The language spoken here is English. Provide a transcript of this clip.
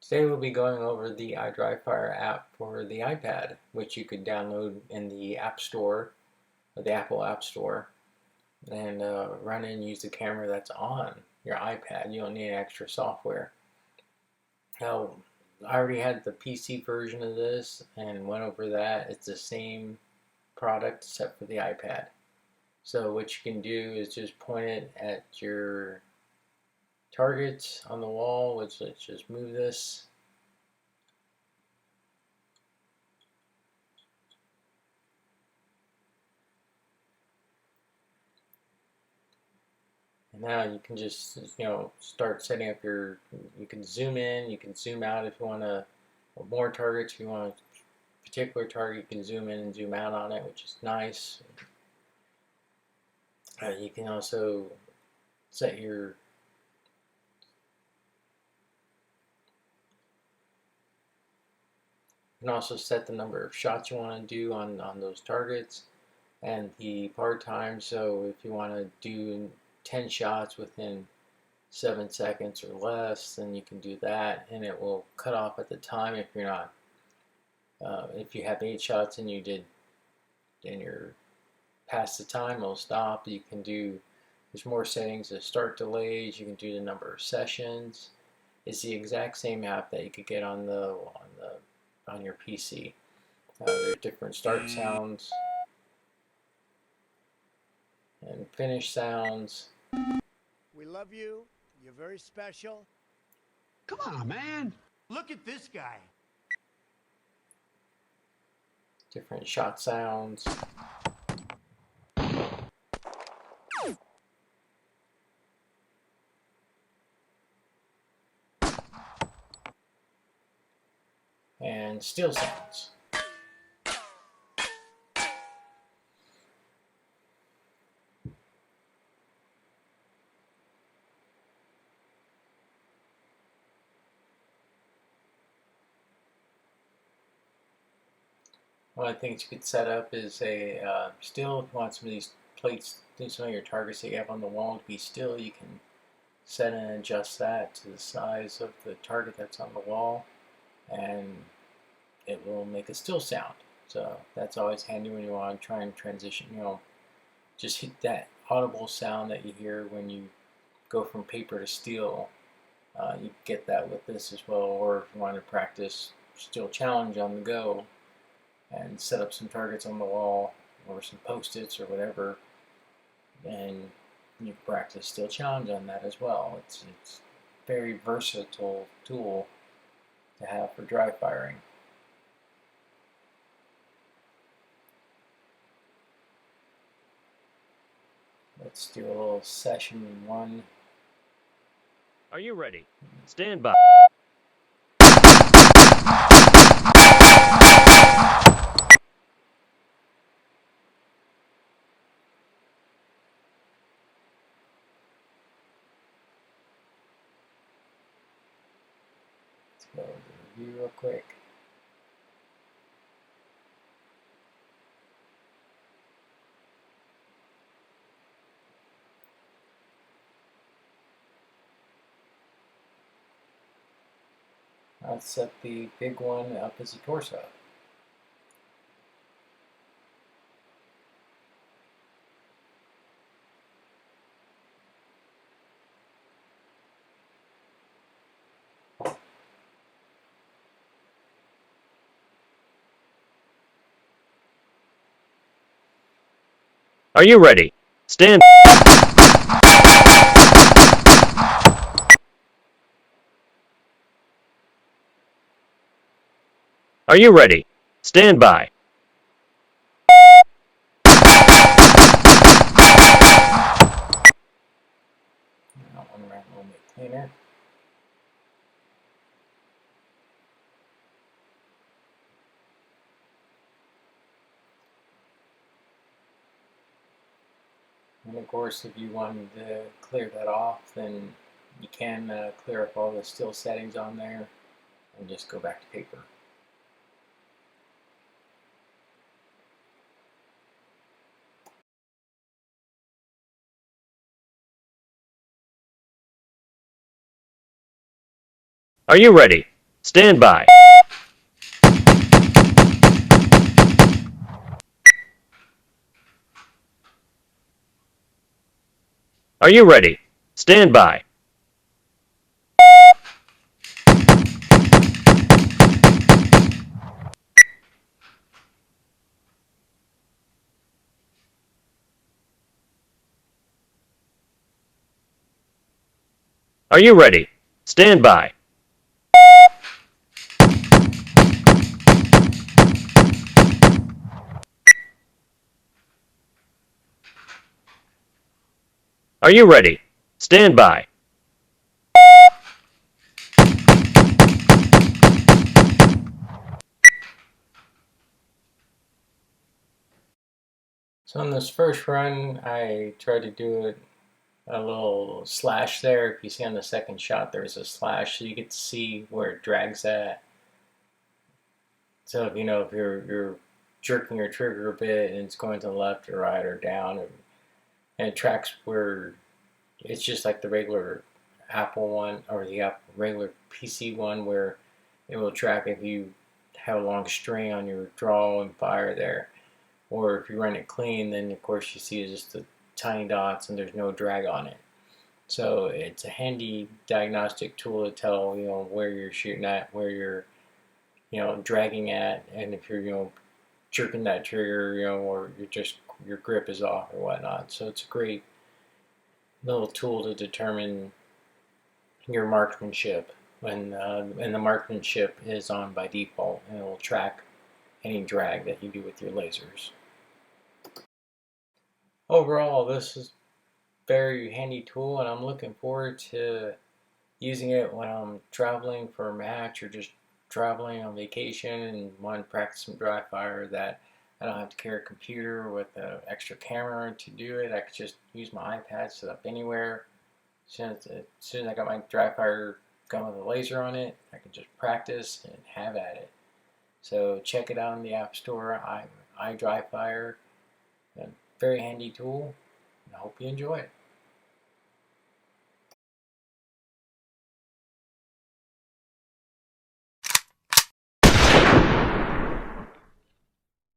Today we'll be going over the iDryfire app for the iPad, which you could download in the App Store, or the Apple App Store, and run and use the camera that's on your iPad. You don't need extra software. Now, I already had the PC version of this and went over that. It's the same product except for the iPad. So what you can do is just point it at your targets on the wall, which let's just move this. And now you can just, start setting up you can zoom in, you can zoom out if you want to, more targets. If you want a particular target, you can zoom in and zoom out on it, which is nice. You can also set you can also set the number of shots you want to do on those targets and the par time. So if you want to do 10 shots within 7 seconds or less, then you can do that, and it will cut off at the time if you're not. If you have 8 shots and you're past the time, it'll stop. You can do. There's more settings. The start delays. You can do the number of sessions. It's the exact same app that you could get on your PC. There's different start sounds and finish sounds. We love you. You're very special. Come on, man. Look at this guy. Different shot sounds. And still sounds. One of the things you could set up is a still. If you want some of these plates, some of your targets that you have on the wall to be still, you can set and adjust that to the size of the target that's on the wall, and it will make a still sound. So that's always handy when you want to try and transition. Just hit that audible sound that you hear when you go from paper to steel. You get that with this as well. Or if you want to practice still challenge on the go and set up some targets on the wall or some post-its or whatever, and you can practice still challenge on that as well. It's a very versatile tool to have for dry firing. Let's do a little session 1. Are you ready? Stand by. Let's go over the review real quick. Let's set the big one up as a torso. Are you ready? Stand. Are you ready? Stand by. That one ran a little bit cleaner. And of course, if you wanted to clear that off, then you can clear up all the still settings on there and just go back to paper. Are you ready? Stand by. Are you ready? Stand by. Are you ready? Stand by. Are you ready? Stand by. So on this first run, I tried to do it a little slash there. If you see on the second shot, there's a slash, so you get to see where it drags at. So if you're jerking your trigger a bit and it's going to the left or right or down, and it tracks where it's just like the regular Apple one or the regular PC one where it will track if you have a long string on your draw and fire there, or if you run it clean, then of course you see just the tiny dots and there's no drag on it. So it's a handy diagnostic tool to tell where you're shooting at, where you're dragging at, and if you're jerking that trigger, or your grip is off or whatnot. So it's a great little tool to determine your marksmanship and the marksmanship is on by default, and it will track any drag that you do with your lasers. Overall, this is a very handy tool, and I'm looking forward to using it when I'm traveling for a match or just traveling on vacation and want to practice some dry fire, that I don't have to carry a computer with an extra camera to do it. I could just use my iPad set up anywhere. As soon as I got my dry fire gun with a laser on it, I can just practice and have at it. So check it out in the App Store, iDryfire. A very handy tool, and I hope you enjoy it.